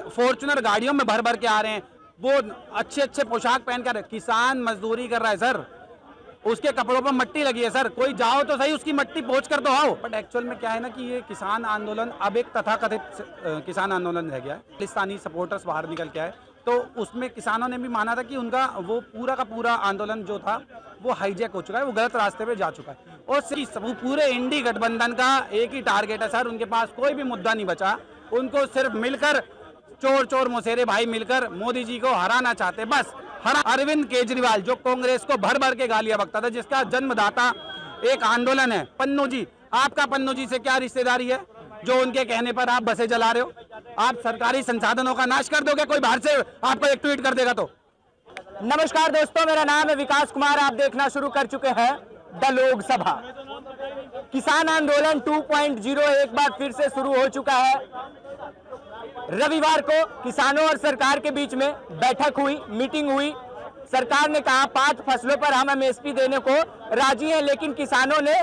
Fortuner गाड़ियों में भर भर के आ रहे हैं, वो अच्छे अच्छे पोशाक पहन कर। किसान मजदूरी कर रहा है सर, उसके कपड़ों पर मट्टी लगी है सर, कोई जाओ तो सही उसकी मट्टी पोंछ कर तो आओ। बट एक्चुअल में क्या है ना कि ये किसान आंदोलन अब एक तथाकथित किसान आंदोलन रह गया है। खालिस्तानी सपोर्टर्स बाहर निकल के आए, तो उसमें किसानों ने भी माना था कि उनका वो पूरा का पूरा आंदोलन जो था वो हाईजैक हो चुका है, वो गलत रास्ते पे जा चुका है। और पूरे इंडी गठबंधन का एक ही टारगेट है सर, उनके पास कोई भी मुद्दा नहीं बचा, उनको सिर्फ मिलकर चोर चोर मुसेरे भाई मिलकर मोदी जी को हराना चाहते बस। अरविंद केजरीवाल जो कांग्रेस को भर भर के गालियां बकता था, जिसका जन्मदाता एक आंदोलन है, पन्नू जी, आपका पन्नू जी से क्या रिश्तेदारी है जो उनके कहने पर आप बसें जला रहे हो? आप सरकारी संसाधनों का नाश कर दोगे, कोई बाहर से आपको एक ट्वीट कर देगा तो? नमस्कार दोस्तों, मेरा नाम है विकास कुमार। आप देखना शुरू कर चुके हैं द लोकसभा। किसान आंदोलन 2.0 एक बार फिर से शुरू हो चुका है। रविवार को किसानों और सरकार के बीच में बैठक हुई, मीटिंग हुई। सरकार ने कहा 5 फसलों पर हम एमएसपी देने को राजी हैं, लेकिन किसानों ने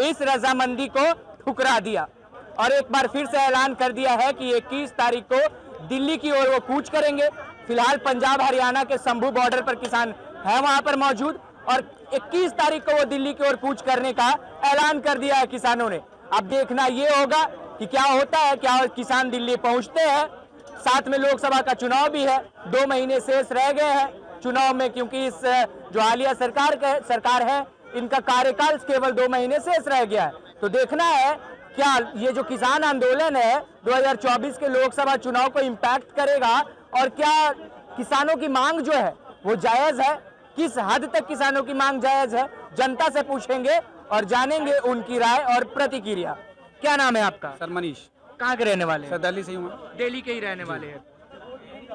इस रजामंदी को ठुकरा दिया और एक बार फिर से ऐलान कर दिया है कि 21 तारीख को दिल्ली की ओर वो कूच करेंगे। फिलहाल पंजाब हरियाणा के शंभू बॉर्डर पर किसान है वहां पर मौजूद और 21 तारीख को वो दिल्ली की ओर कूच करने का ऐलान कर दिया है किसानों ने। अब देखना ये होगा कि क्या होता है, क्या किसान दिल्ली पहुंचते हैं। साथ में लोकसभा का चुनाव भी है, 2 महीने शेष रह गए हैं चुनाव में, क्योंकि इस जो हालिया सरकार है इनका कार्यकाल केवल 2 महीने शेष रह गया है। तो देखना है क्या ये जो किसान आंदोलन है 2024 के लोकसभा चुनाव को इम्पैक्ट करेगा और क्या किसानों की मांग जो है वो जायज है, किस हद तक किसानों की मांग जायज है, जनता से पूछेंगे और जानेंगे उनकी राय और प्रतिक्रिया। क्या नाम है आपका? सर मनीष। कहाँ के रहने वाले हैं? सर दिल्ली से हूँ। दिल्ली के ही रहने वाले हैं।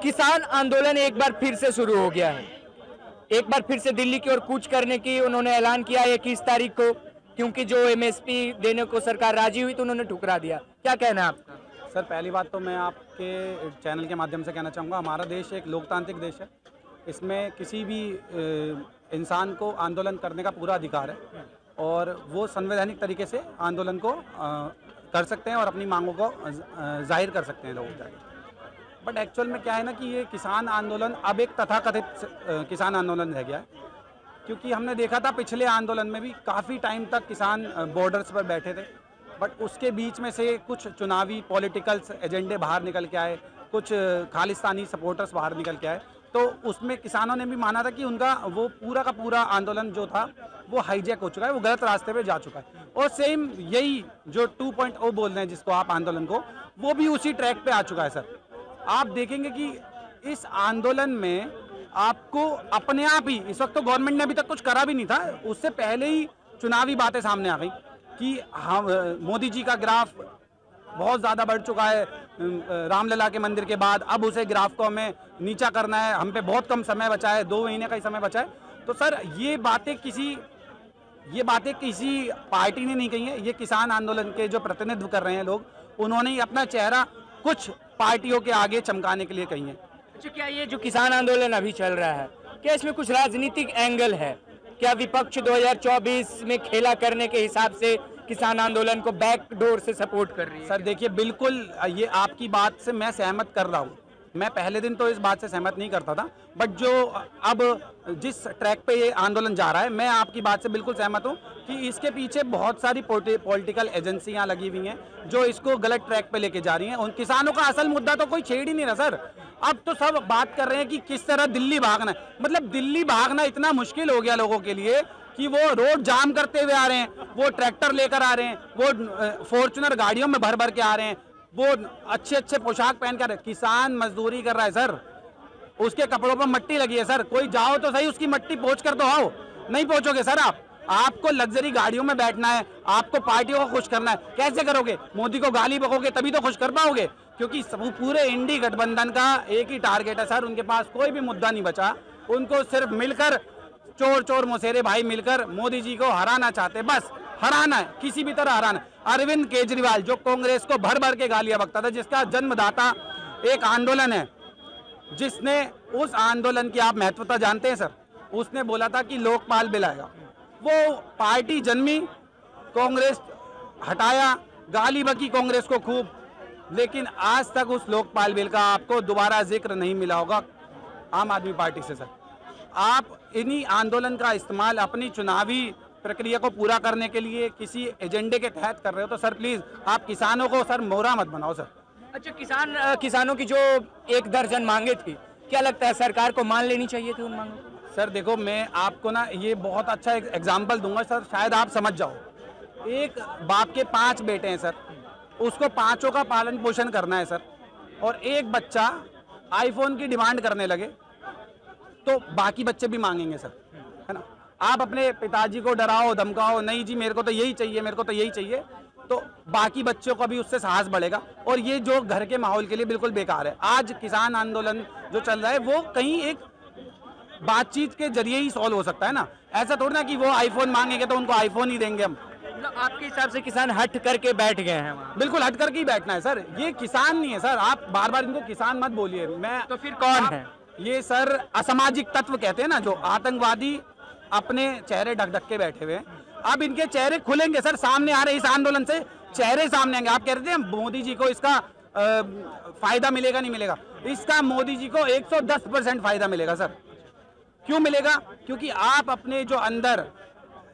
किसान आंदोलन एक बार फिर से शुरू हो गया है। एक बार फिर से दिल्ली की ओर कूच करने की उन्होंने ऐलान किया है 21 तारीख को, क्योंकि जो एमएसपी देने को सरकार राजी हुई तो उन्होंने ठुकरा दिया। क्या कहना है आपका? सर पहली बात तो मैं आपके चैनल के माध्यम से कहना चाहूँगा, हमारा देश एक लोकतांत्रिक देश है। इसमें किसी भी इंसान को आंदोलन करने का पूरा अधिकार है और वो संवैधानिक तरीके से आंदोलन को कर सकते हैं और अपनी मांगों को जाहिर कर सकते हैं लोगों के। बट एक्चुअल में क्या है ना कि ये किसान आंदोलन अब एक तथाकथित किसान आंदोलन रह गया है, क्योंकि हमने देखा था पिछले आंदोलन में भी काफ़ी टाइम तक किसान बॉर्डर्स पर बैठे थे, बट उसके बीच में से कुछ चुनावी पॉलिटिकल्स एजेंडे बाहर निकल के आए, कुछ खालिस्तानी सपोर्टर्स बाहर निकल के आए, तो उसमें किसानों ने भी माना था कि उनका वो पूरा का पूरा आंदोलन जो था वो हाईजैक हो चुका है, वो गलत रास्ते पे जा चुका है। और सेम यही जो 2.0 बोल रहे हैं जिसको आप आंदोलन को, वो भी उसी ट्रैक पे आ चुका है सर। आप देखेंगे कि इस आंदोलन में आपको अपने आप ही, इस वक्त तो गवर्नमेंट ने अभी तक कुछ करा भी नहीं था, उससे पहले ही चुनावी बातें सामने आ गई कि हम मोदी जी का ग्राफ बहुत ज़्यादा बढ़ चुका है रामलला के मंदिर के बाद, अब उसे ग्राफ को हमें नीचा करना है, हम पे बहुत कम समय बचा है, 2 महीने का ही समय बचा है। तो सर ये बातें किसी पार्टी ने नहीं कही है, ये किसान आंदोलन के जो प्रतिनिधित्व कर रहे हैं लोग, उन्होंने ही अपना चेहरा कुछ पार्टियों के आगे चमकाने के लिए कही है। अच्छा, क्या ये जो किसान आंदोलन अभी चल रहा है, क्या इसमें कुछ राजनीतिक एंगल है? क्या विपक्ष 2024 में खेला करने के हिसाब से किसान आंदोलन को बैक डोर से सपोर्ट कर रही है? सर देखिए, बिल्कुल ये आपकी बात से मैं सहमत कर रहा हूँ। मैं पहले दिन तो इस बात से सहमत नहीं करता था, बट जो अब जिस ट्रैक पे ये आंदोलन जा रहा है, मैं आपकी बात से बिल्कुल सहमत हूँ कि इसके पीछे बहुत सारी पॉलिटिकल एजेंसियां लगी हुई हैं जो इसको गलत ट्रैक पे लेके जा रही हैं। उन किसानों का असल मुद्दा तो कोई छेड़ ही नहीं रहा सर। अब तो सब बात कर रहे हैं कि किस तरह दिल्ली भागना है। मतलब दिल्ली भागना इतना मुश्किल हो गया लोगों के लिए कि वो रोड जाम करते हुए आ रहे हैं, वो ट्रैक्टर लेकर आ रहे हैं, वो फॉर्च्यूनर गाड़ियों में भर भर के आ रहे हैं, वो अच्छे अच्छे पोशाक पहन कर। किसान मजदूरी कर रहा है सर, उसके कपड़ों पर मट्टी लगी है सर, कोई जाओ तो सही उसकी मट्टी पोंछ कर तो आओ। नहीं पहुंचोगे सर आपको लग्जरी गाड़ियों में बैठना है, आपको पार्टियों को खुश करना है। कैसे करोगे? मोदी को गाली बकोगे तभी तो खुश कर पाओगे, क्योंकि पूरे इंडी गठबंधन का एक ही टारगेट है सर, उनके पास कोई भी मुद्दा नहीं बचा, उनको सिर्फ मिलकर चोर चोर मुसेरे भाई मिलकर मोदी जी को हराना चाहते, बस हराना है, किसी भी तरह हराना है। अरविंद केजरीवाल जो कांग्रेस को भर भर के गालियां बकता था, जिसका जन्मदाता एक आंदोलन है, जिसने उस आंदोलन की आप महत्वता जानते हैं सर, उसने बोला था कि लोकपाल बिल आएगा। वो पार्टी जन्मी, कांग्रेस हटाया, गाली बकी कांग्रेस को खूब, लेकिन आज तक उस लोकपाल बिल का आपको दोबारा जिक्र नहीं मिला होगा आम आदमी पार्टी से सर। आप इन्हीं आंदोलन का इस्तेमाल अपनी चुनावी प्रक्रिया को पूरा करने के लिए किसी एजेंडे के तहत कर रहे हो, तो सर प्लीज़ आप किसानों को सर मोहरा मत बनाओ सर। अच्छा, किसानों की जो 1 दर्जन मांगे थी, क्या लगता है सरकार को मान लेनी चाहिए थी उन मांगों को? सर देखो, मैं आपको ना ये बहुत अच्छा एक एग्जाम्पल दूंगा सर, शायद आप समझ जाओ। एक बाप के 5 बेटे हैं सर, उसको 5 का पालन पोषण करना है सर, और एक बच्चा आईफोन की डिमांड करने लगे तो बाकी बच्चे भी मांगेंगे सर, है ना। आप अपने पिताजी को डराओ धमकाओ, नहीं जी मेरे को तो यही चाहिए, मेरे को तो यही चाहिए, तो बाकी बच्चों का भी उससे साहस बढ़ेगा, और ये जो घर के माहौल के लिए बिल्कुल बेकार है। आज किसान आंदोलन जो चल रहा है वो कहीं एक बातचीत के जरिए ही सॉल्व हो सकता है ना। ऐसा थोड़ी ना कि वो आईफोन मांगेंगे तो उनको आईफोन ही देंगे हम। मतलब आपके हिसाब से किसान हट करके बैठ गए हैं वहाँ? बिल्कुल हट करके ही बैठना है सर, ये किसान नहीं है सर, आप बार बार इनको किसान मत बोलिए। मैं तो फिर कौन है? ये सर असामाजिक तत्व कहते हैं ना, जो आतंकवादी अपने चेहरे ढक ढक के बैठे हुए हैं। अब इनके चेहरे खुलेंगे सर, सामने आ रहे इस आंदोलन से चेहरे सामने आएंगे। आप कह रहे थे मोदी जी को इसका फायदा मिलेगा, नहीं मिलेगा, इसका मोदी जी को 110% फायदा मिलेगा सर। क्यों मिलेगा? क्योंकि आप अपने जो अंदर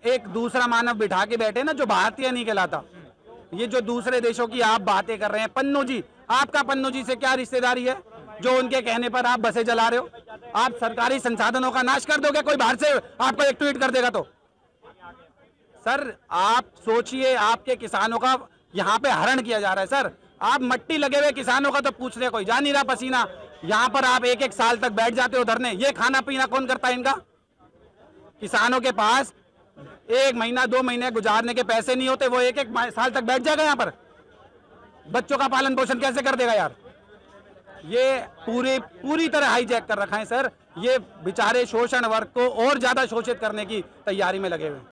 एक दूसरा मानव बिठा के बैठे ना, जो भारतीय नहीं कहलाता, ये जो दूसरे देशों की आप बातें कर रहे हैं, पन्नू जी, आपका पन्नू जी से क्या रिश्तेदारी है जो उनके कहने पर आप बसें जला रहे हो? आप सरकारी संसाधनों का नाश कर दोगे, कोई बाहर से आपको एक ट्वीट कर देगा तो? सर आप सोचिए, आपके किसानों का यहाँ पे हरण किया जा रहा है सर। आप मट्टी लगे हुए किसानों का तो पूछ रहे, कोई जा नहीं रहा पसीना, यहाँ पर आप 1-1 साल तक बैठ जाते हो धरने। ये खाना पीना कौन करता है इनका? किसानों के पास 1 महीना 2 महीने गुजारने के पैसे नहीं होते, वो 1-1 साल तक बैठ जाएगा यहाँ पर। बच्चों का पालन पोषण कैसे कर देगा यार? ये पूरी तरह हाईजैक कर रखा है सर। ये बेचारे शोषण वर्ग को और ज्यादा शोषित करने की तैयारी में लगे हुए हैं।